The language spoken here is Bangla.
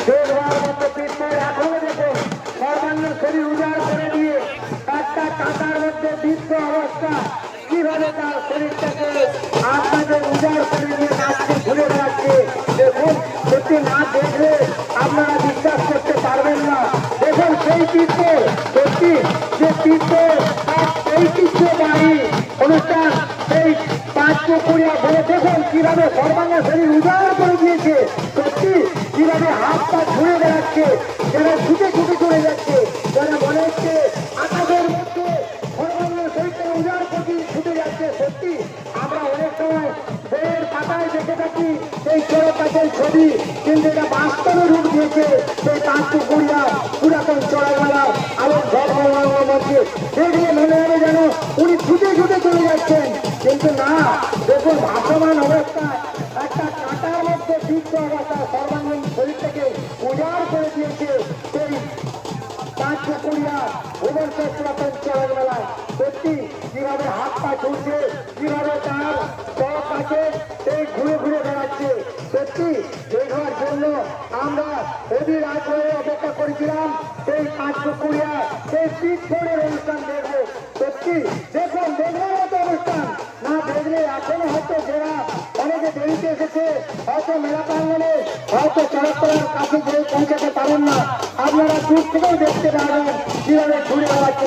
দেখবার মতো পিঠের এখনো দেখুন সর্বাঙ্গ শরীর উজাড় করে দিয়ে একটা কাঁটার মধ্যে বৃদ্ধ অবস্থা কিভাবে তার শরীরটাকে আপনাদের উজাড় করে দিয়ে নাচতে ঘুরে বেড়াচ্ছে দেখুন। সত্যি না দেখলে আপনারা বিশ্বাস করতে পারবেন না। দেখুন সেই তীর্থ সত্যি যে তীর্থ ঐতিহ্যবাহী অনুষ্ঠান সেই পাঁচপুকুরিয়া বলে দেখুন কিভাবে সর্বাঙ্গ শরীর উজাড় করে দিয়েছে। সত্যি কিভাবে হাত পা ঘুরে বেড়াচ্ছে, যারা ছুটে ছুটে চলে যাচ্ছে, যারা মনে হচ্ছে আকাশের মধ্যে সর্বাঙ্গ শরীরটা উজাড় করে ছুটে যাচ্ছে। সত্যি আমরা অনেক সময় বইয়ের পাতায় দেখে থাকি সেই চড়কাছের ছবি, কিন্তু এটা বাস্তবে রূপ দিয়েছে সেই পাঁচপুকুরিয়া পুরাতন চড়াইওয়ালা আলোক ধর্মের মধ্যে। দেখলে মনে হবে যেন উনি ছুটে ছুটে চলে যাচ্ছেন, কিন্তু না। দেখুন ভাসমান অবস্থায় একটা কাঁটার মধ্যে বৃদ্ধ অবস্থায় সর্বাঙ্গীন শরীরটাকে উজাড় করে দিয়েছে সেই পাঁচপুকুরিয়া ভুবনেশ্বর পুরাতন চড়াইওয়ালায়। সত্যি কিভাবে হাত পা ছুটছে, কিভাবে তার চড় কাছে সেই ঘুরে ঘুরে বেড়াচ্ছে। সত্যি দেখবার জন্য আমরা অধীর আগ্রহে অপেক্ষা করেছিলাম সেই পাঁচপুকুরিয়া সেই পিঠের অনুষ্ঠান দেখবো। সত্যি দেখুন দেখবার মতো অনুষ্ঠান না দেখলে এখনো হয়তো যারা অনেকে দেরিতে এসেছে হয়তো মেলা প্রাঙ্গনে হয়তো চড়কতলার কাছে গিয়ে পৌঁছাতে পারেন না, আপনারা দূর থেকেও দেখতে পারবেন কিভাবে ঘুরে বেড়াচ্ছে।